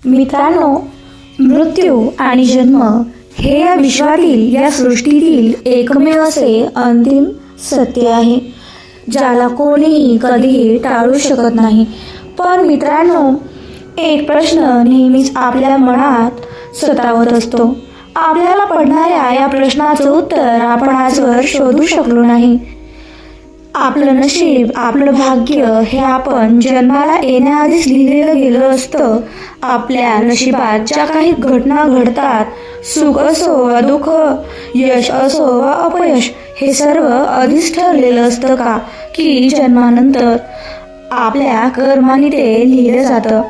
मित्रांनो, मृत्यू आणि जन्म हे या विश्वातील, या सृष्टीतील एकमेव असे अंतिम सत्य आहे, ज्याला कोणीही कधीही टाळू शकत नाही. पण मित्रांनो, एक प्रश्न नेहमीच आपल्या मनात सतावत असतो. आपल्याला पडणाऱ्या या प्रश्नाचं उत्तर आपण आजवर शोधू शकलो नाही. आपलं नशीब, आपलं भाग्य हे आपण जन्माला येण्याआधीच लिहिलेलं गेलं असतं. आपल्या नशिबात ज्या काही घटना घडतात, सुख असो वा दुःख, यश असो वा अपयश, हे सर्व आधीच ठरलेलं असतं का, की जन्मानंतर आपल्या कर्माने ते लिहिलं जातं.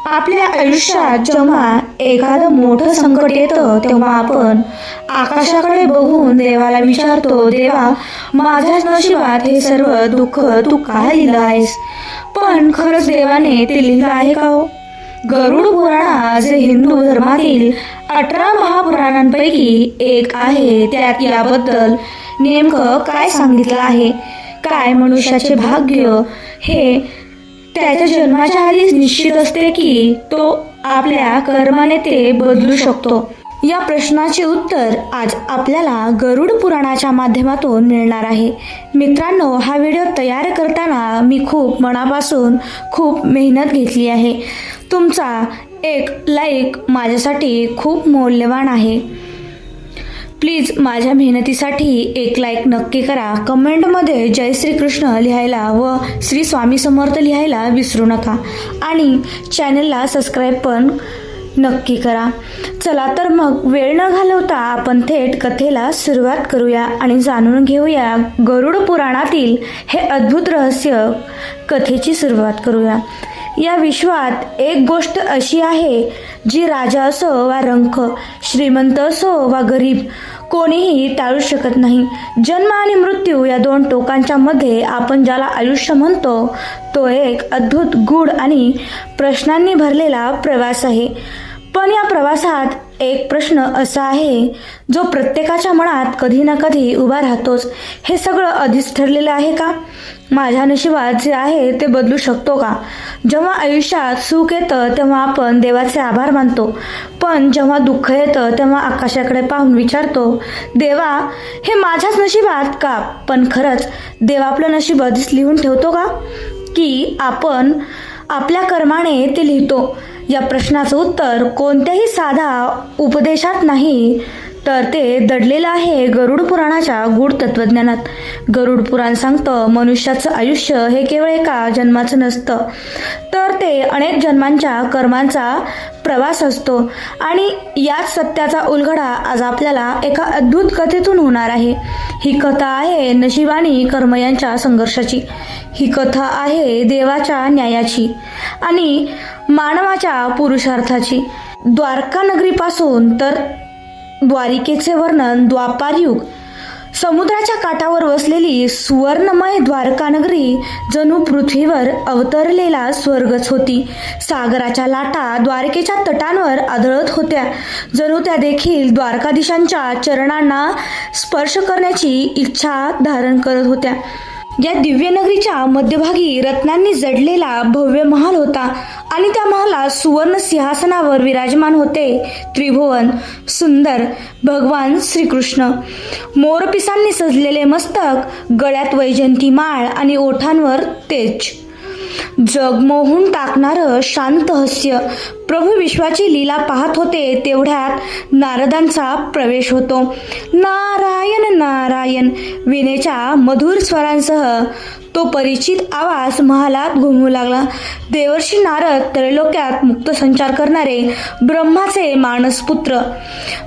आपल्या आयुष्यात जेव्हा एखादं मोठं संकट येतं, तेव्हा आपण आकाशाकडे बघून देवाला विचारतो, देवा, माझ्याच नशिबात हे सर्व दुःख तू काय लिहिलं आहेस? पण खरंच देवाने ते लिहिलं आहे का हो? गरुड पुराण जे हिंदू धर्मातील 18 महापुराणांपैकी एक आहे, त्यात याबद्दल नेमकं काय सांगितलं आहे? काय मनुष्याचे भाग्य हे त्याच्या जन्माच्या आधीच निश्चित असते, की तो आपल्या कर्माने ते बदलू शकतो? या प्रश्नाचे उत्तर आज आपल्याला गरुड पुराणाच्या माध्यमातून मिळणार आहे. मित्रांनो, हा व्हिडिओ तयार करताना मी खूप मनापासून खूप मेहनत घेतली आहे. तुमचा एक लाईक माझ्यासाठी खूप मौल्यवान आहे. प्लीज माझ्या मेहनतीसाठी एक लाईक नक्की करा. कमेंटमध्ये जय श्री कृष्ण लिहायला व श्री स्वामी समर्थ लिहायला विसरू नका. आणि चॅनलला सबस्क्राईब पण नक्की करा. चला तर मग वेळ न घालवता आपण थेट कथेला सुरुवात करूया आणि जाणून घेऊया गरुड पुराणातील हे अद्भुत रहस्य. कथेची सुरुवात करूया. या विश्वात एक गोष्ट अशी आहे, जी राजा असो वा रंक, श्रीमंत असो वा गरीब, कोणीही टाळू शकत नाही. जन्म आणि मृत्यू या दोन टोकांच्या मध्ये आपण ज्याला आयुष्य म्हणतो, तो एक अद्भुत, गूढ आणि प्रश्नांनी भरलेला प्रवास आहे. पण या प्रवासात एक प्रश्न असा आहे, जो प्रत्येकाच्या मनात कधी ना कधी उभा राहतोच. हे सगळं आधीच ठरलेलं आहे का? माझ्या नशिबात जे आहे ते बदलू शकतो का? जेव्हा आयुष्यात सुख येतं तेव्हा आपण देवाचे आभार मानतो, पण जेव्हा दुःख येतं तेव्हा आकाशाकडे पाहून विचारतो, देवा, हे माझ्याच नशिबात का? पण खरंच देव आपलं नशीब आधीच लिहून ठेवतो का, की आपण आपल्या कर्माने ते लिहितो? या प्रश्नाचं उत्तर कोणत्याही साधा उपदेशात नाही, तर ते दडलेलं आहे गरुड पुराणाच्या गूढ तत्वज्ञानात. गरुड पुराण सांगतं, मनुष्याचं आयुष्य हे केवळ एका जन्माचं नसतं, तर ते अनेक जन्मांच्या कर्मांचा प्रवास असतो. आणि याच सत्याचा उलगडा आज आपल्याला एका अद्भुत कथेतून होणार आहे. ही कथा आहे नशीब आणि कर्म यांच्या संघर्षाची. ही कथा आहे देवाच्या न्यायाची आणि मानवाच्या पुरुषार्थाची. द्वारका नगरीपासून तर द्वारिकेचे वर्णन द्वापारयुग. समुद्राच्या काठावर वसलेली सुवर्णमय द्वारका नगरी जणू पृथ्वीवर अवतरलेला स्वर्गच होती. सागराच्या लाटा द्वारकेच्या तटांवर आदळत होत्या, जणू त्या देखील द्वारकाधीशांच्या चरणांना स्पर्श करण्याची इच्छा धारण करत होत्या. या दिव्य नगरीच्या मध्यभागी रत्नांनी जडलेला भव्य महाल होता आणि त्या महालात सुवर्ण सिंहासनावर विराजमान होते त्रिभुवन सुंदर भगवान श्रीकृष्ण. मोरपिसांनी सजलेले मस्तक, गळ्यात वैजयंती माळ आणि ओठांवर तेज. जग मोहून टाकणारं शांत हास्य. प्रभू विश्वाची लीला पाहत होते तेवढ्यात नारदांचा प्रवेश होतो. नारायण नारायण विनेच्या मधुर स्वरांसह तो परिचित आवाज महालात घुमू लागला. देवर्षी नारद, त्रैलोक्यात मुक्त संचार करणारे ब्रह्माचे मानसपुत्र,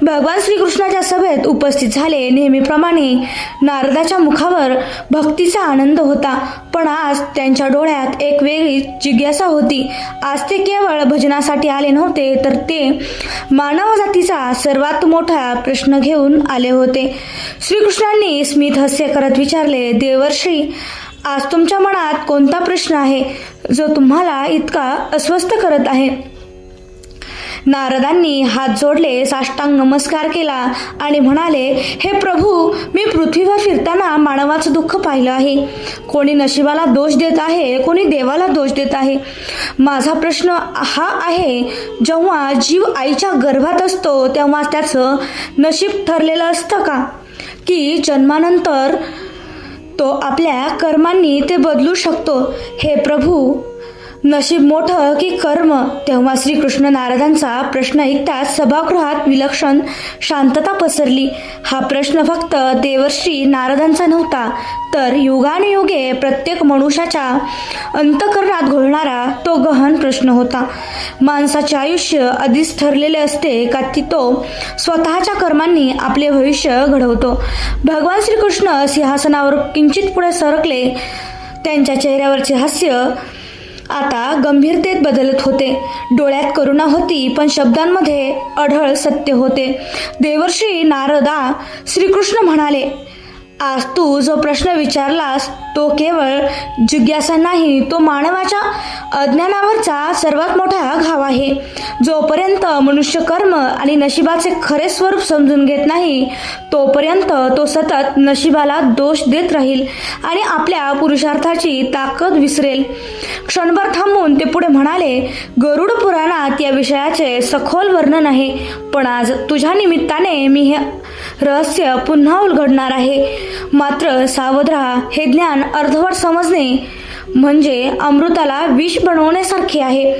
भगवान श्रीकृष्णाच्या सभेत उपस्थित झाले. नेहमीप्रमाणे नारदाच्या मुखावर भक्तीचा आनंद होता, पण आज त्यांच्या डोळ्यात एक वेगळी जिज्ञासा होती. आज ते केवळ भजनासाठी आले नव्हते, तर ते मानवजातीचा सर्वात मोठा प्रश्न घेऊन आले होते. श्रीकृष्णांनी स्मित हास्य करत विचारले, देवर्षी, आज तुमच्या मनात कोणता प्रश्न आहे, जो तुम्हाला इतका अस्वस्थ करत आहे? नारदांनी हात जोडले, साष्टांग नमस्कार केला आणि म्हणाले, हे प्रभू, मी पृथ्वीवर फिरताना मानवाचं दुःख पाहिलं आहे. कोणी नशिबाला दोष देत आहे, कोणी देवाला दोष देत आहे. माझा प्रश्न हा आहे, जेव्हा जीव आईच्या गर्भात असतो तेव्हा त्याचं नशीब ठरलेलं असतं का, की जन्मानंतर तो आपल्या कर्मांनी ते बदलू शकतो? हे प्रभू, नशीब मोठं की कर्म? तेव्हा श्रीकृष्ण नारदांचा प्रश्न ऐकताच सभागृहात विलक्षण शांतता पसरली. हा प्रश्न फक्त देवर्षी नारदांचा नव्हता, तर युगानुयुगे प्रत्येक मनुष्याच्या अंतःकरणात घोळणारा तो गहन प्रश्न होता. माणसाचे आयुष्य आधीच ठरलेले असते का, ती तो स्वतःच्या कर्मांनी आपले भविष्य घडवतो? भगवान श्रीकृष्ण सिंहासनावर किंचित पुढे सरकले. त्यांच्या चेहऱ्यावरचे हास्य आता गंभीरतेत बदलत होते. डोळ्यात करुणा होती, पण शब्दांमध्ये अढळ सत्य होते. देवर्षी नारदा, श्रीकृष्ण म्हणाले, आज तू जो प्रश्न विचारलास तो केवळ जिज्ञासा नाही, तो मानवाच्या अज्ञानावरचा सर्वात मोठा घाव आहे. जोपर्यंत मनुष्य कर्म आणि नशिबाचे खरे स्वरूप समजून घेत नाही, तोपर्यंत तो सतत नशिबाला दोष देत राहील आणि आपल्या पुरुषार्थाची ताकद विसरेल. क्षणभर थांबून ते पुढे म्हणाले, गरुड पुराणात या विषयाचे सखोल वर्णन आहे, पण आज तुझ्या निमित्ताने मी हे रहस्य पुन्हा उलगडणार आहे. मात्र सावध राहा, हे ज्ञान अर्धवट समजणे म्हणजे अमृताला विष बनवण्यासारखे आहे.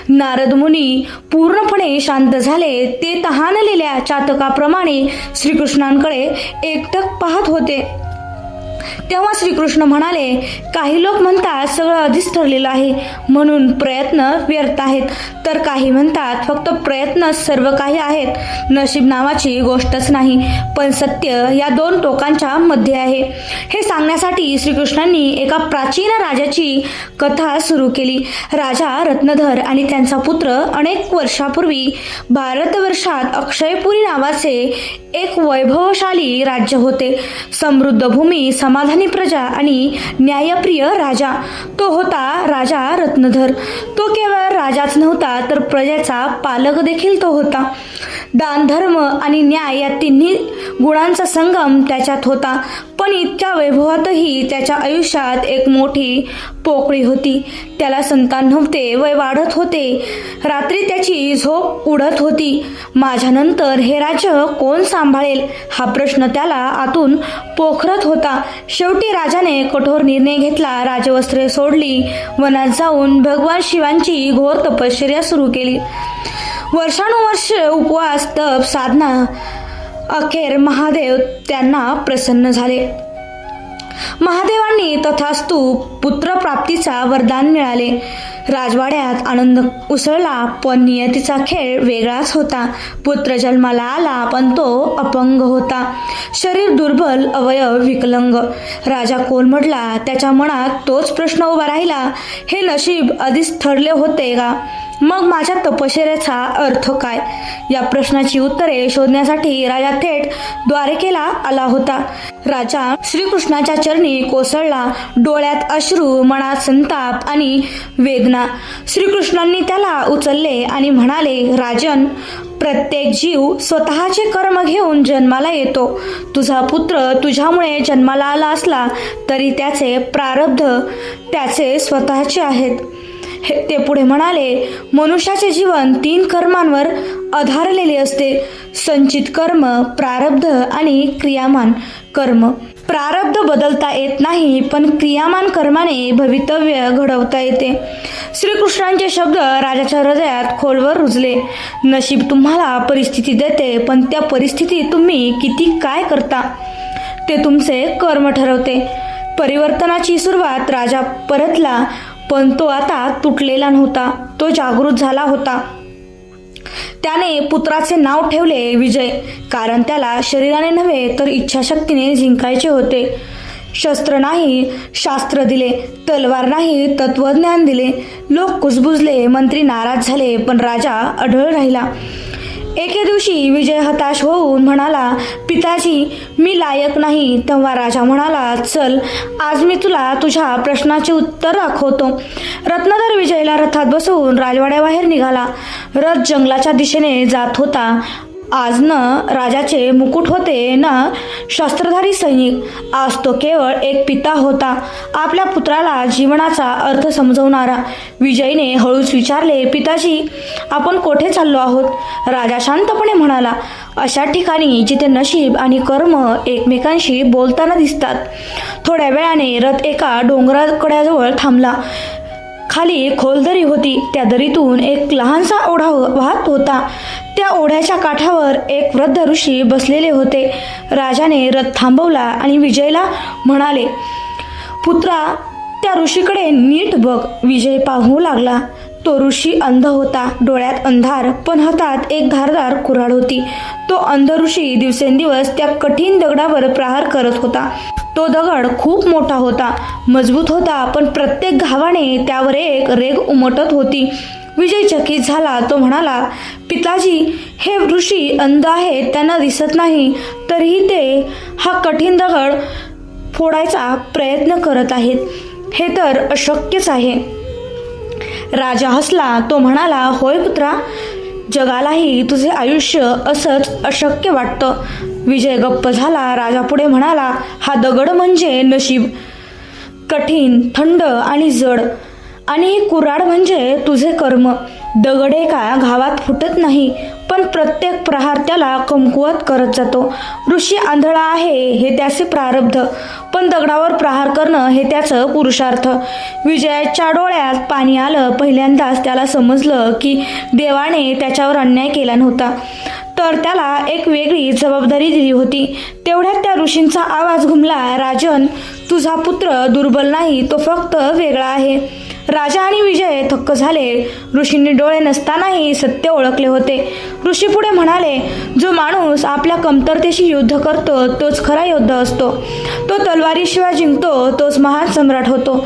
नारद मुनी पूर्णपणे शांत झाले. ते तहानलेल्या चातकाप्रमाणे श्रीकृष्णांकडे एकटक पाहत होते. तेव्हा श्रीकृष्ण म्हणाले, काही लोक म्हणतात सगळं आधीच ठरलेलं आहे म्हणून प्रयत्न व्यर्थ आहेत, तर काही म्हणतात फक्त प्रयत्नच सर्व काही आहेत. नशीब नावाची गोष्टच नाही, पण सत्य या दोन टोकांच्या मध्ये आहे. हे सांगण्यासाठी श्रीकृष्णांनी एका प्राचीन राजाची कथा सुरू केली. राजा रत्नधर आणि त्यांचा पुत्र अनेक वर्षापूर्वी भारतवर्षात अक्षयपुरी नावाचे एक वैभवशाली राज्य होते. समृद्ध भूमी, समाधानी प्रजा आणि न्यायप्रिय राजा. तो होता राजा रत्नधर. तो केवळ राजाच नव्हता, तर प्रजेचा पालक देखील तो होता. दान, धर्म आणि न्याय या तिन्ही गुणांचा संगम त्याच्यात होता. पण इतक्या वैभवातही त्याच्या आयुष्यात एक मोठी पोकळी होती. त्याला संतान नव्हते, वय वाढत होते, रात्री त्याची झोप उडत होती. माझ्यानंतर हे राज्य कोण सांभाळेल हा प्रश्न त्याला आतून पोखरत होता. शेवटी राजाने कठोर निर्णय घेतला. राजवस्त्रे सोडली, वनात जाऊन भगवान शिवांची घोर तपश्चर्या सुरू केली. वर्षानुवर्ष उपवास, तप, साधना. अखेर महादेव त्यांना प्रसन्न झाले. महादेवांनी तथास्तु पुत्रप्राप्तीचा वरदान मिळाले. राजवाड्यात आनंद उसळला, पण नियतीचा खेळ वेगळाच होता. पुत्र जन्माला आला, पण तो अपंग होता. शरीर दुर्बल, अवयव विकलांग. राजा कोलमडला. त्याच्या मनात तोच प्रश्न उभा राहिला, हे नशीब आधीच ठरले होते का? मग माझ्या तपश्चर्याचा अर्थ काय? या प्रश्नाची उत्तरे शोधण्यासाठी राजा थेट द्वारकेला आला होता. राजा श्रीकृष्णाच्या चरणी कोसळला. डोळ्यात अश्रू, मनात संताप आणि वेदना. श्रीकृष्णांनी त्याला उचलले आणि म्हणाले, राजन, प्रत्येक जीव स्वतःचे कर्म घेऊन जन्माला येतो. तुझा पुत्र तुझ्यामुळे जन्माला आला असला तरी त्याचे प्रारब्ध त्याचे स्वतःचे आहेत. ते पुढे म्हणाले, मनुष्याचे जीवन 3 कर्मांवर आधारलेले असते: संचित कर्म, प्रारब्ध आणि क्रियामान कर्म. प्रारब्ध बदलता येत नाही, पण क्रियामान कर्माने भवितव्य घडवता येते. श्रीकृष्णांचे शब्द राजाच्या हृदयात खोलवर रुजले. नशीब तुम्हाला परिस्थिती देते, पण त्या परिस्थितीत तुम्ही किती काय करता ते तुमचे कर्म ठरवते. परिवर्तनाची सुरुवात. राजा परतला, पण तो आता तुटलेला नव्हता, तो जागृत झाला होता. त्याने पुत्राचे नाव ठेवले विजय, कारण त्याला शरीराने नव्हे तर इच्छाशक्तीने जिंकायचे होते. शस्त्र नाही, शास्त्र दिले. तलवार नाही, तत्वज्ञान दिले. लोक कुजबुजले, मंत्री नाराज झाले, पण राजा अढळ राहिला. एके दिवशी विजय हताश होऊन म्हणाला, पिताजी मी लायक नाही. तेव्हा राजा म्हणाला, चल आज मी तुला तुझ्या प्रश्नाचे उत्तर दाखवतो. रत्नाकर विजयला रथात बसवून राजवाड्याबाहेर निघाला. रथ जंगलाच्या दिशेने जात होता. आज न राजाचे मुकुट होते ना शस्त्रधारी सैनिक. आज तो केवळ एक पिता होता, आपल्या पुत्राला जीवनाचा अर्थ समजवणारा. विजयने हळूच विचारले, पिताजी आपण कोठे चाललो आहोत? राजा शांतपणे म्हणाला, अशा ठिकाणी जिथे नशीब आणि कर्म एकमेकांशी बोलताना दिसतात. थोड्या वेळाने रथ एका डोंगराकड्याजवळ थांबला. खाली खोल दरी होती. त्या दरीतून एक लहानसा ओढा वाहत होता. त्या ओढ्याच्या काठावर एक वृद्ध ऋषी बसलेले होते. राजाने रथ थांबवला आणि विजयला म्हणाले, पुत्रा त्या ऋषीकडे नीट बघ. विजय पाहू लागला. तो ऋषी अंध होता. डोळ्यात अंधार, पण हातात एक धारदार कुऱ्हाड होती. तो अंध ऋषी दिवसेंदिवस त्या कठीण दगडावर प्रहार करत होता. तो दगड खूप मोठा होता, मजबूत होता, पण प्रत्येक घावाने त्यावर एक रेघ उमटत होती. विजय चकित झाला. तो म्हणाला, पिताजी हे ऋषी अंध आहेत, त्यांना दिसत नाही, तरीही ते हा कठीण दगड फोडायचा प्रयत्न करत आहेत. हे तर अशक्यच आहे. राजा हसला. तो म्हणाला, होय पुत्रा, जगालाही तुझे आयुष्य असंच अशक्य वाटतं. विजय गप्प झाला. राजा पुढे म्हणाला, हा दगड म्हणजे नशीब, कठीण, थंड आणि जड, आणि ही कुऱ्हाड म्हणजे तुझे कर्म. दगड एका घावात फुटत नाही, पण प्रत्येक प्रहार त्याला कमकुवत करत जातो. ऋषी आंधळा आहे हे त्याचे प्रारब्ध, पण दगडावर प्रहार करणं हे त्याचं पुरुषार्थ. विजयाच्या डोळ्यात पाणी आलं. पहिल्यांदाच त्याला समजलं की देवाने त्याच्यावर अन्याय केला नव्हता, तर त्याला एक वेगळी जबाबदारी दिली होती. तेवढ्यात त्या ऋषींचा आवाज घुमला, राजन तुझा पुत्र दुर्बल नाही, तो फक्त वेगळा आहे. राजा आणि विजय थक्क झाले. ऋषींनी डोळे नसतानाही सत्य ओळखले होते. ऋषी पुढे म्हणाले, जो माणूस आपल्या कमतरतेशी युद्ध करतो तोच खरा योद्धा असतो. तो तलवारीशिवाय जिंकतो तोच महान सम्राट होतो.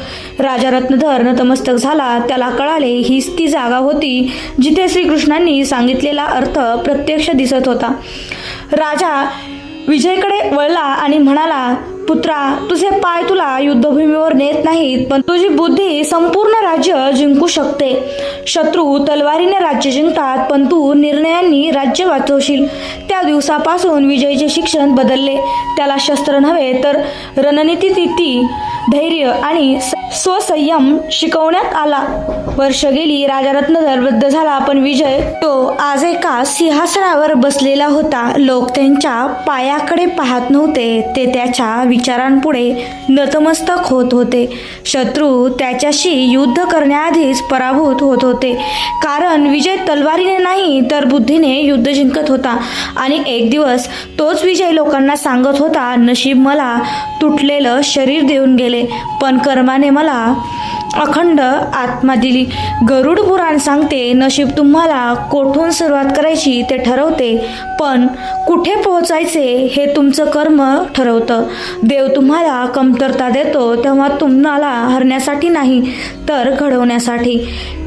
राजा रत्नधर नतमस्तक झाला. त्याला कळाले, हीच ती जागा होती जिथे श्रीकृष्णांनी सांगितलेला अर्थ प्रत्यक्ष दिसत होता. राजा विजयकडे वळला आणि म्हणाला, पुत्रा तुझे पाय तुला युद्धभूमीवर नेत नाहीत, पण तुझी बुद्धी संपूर्ण राज्य जिंकू शकते. शत्रू तलवारीने राज्य जिंकतात, पण तू निर्णयांनी राज्य वाचवशील. त्या दिवसापासून विजयचे शिक्षण बदलले. त्याला शस्त्र नव्हे तर रणनीती, धैर्य आणि स्वसंयम शिकवण्यात आला. वर्ष गेली. राजा रत्नधर वृद्ध झाला, पण विजय तो आज एका सिंहासनावर बसलेला होता. लोक त्यांच्या पायाकडे पाहत नव्हते, ते त्याच्या विचारांपुढे नतमस्तक होत होते. शत्रू त्याच्याशी युद्ध करण्याआधीच पराभूत होत होते, कारण विजय तलवारीने नाही तर बुद्धीने युद्ध जिंकत होता. आणि एक दिवस तोच विजय लोकांना सांगत होता, नशीब मला तुटलेलं शरीर देऊन गेले, पण कर्माने मला अखंड आत्मा दिली. गरुड पुराण सांगते, नशीब तुम्हाला कोठून सुरुवात करायची ते ठरवते, पण कुठे पोहोचायचे हे तुमचं कर्म ठरवतं. देव तुम्हाला कमतरता देतो तेव्हा तुम्हाला हरण्यासाठी नाही तर घडवण्यासाठी.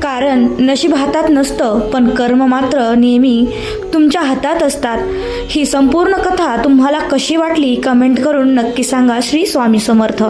कारण नशीब हातात नसतं, पण कर्म मात्र नेहमी तुमच्या हातात असतात. ही संपूर्ण कथा तुम्हाला कशी वाटली कमेंट करून नक्की सांगा. श्री स्वामी समर्थ.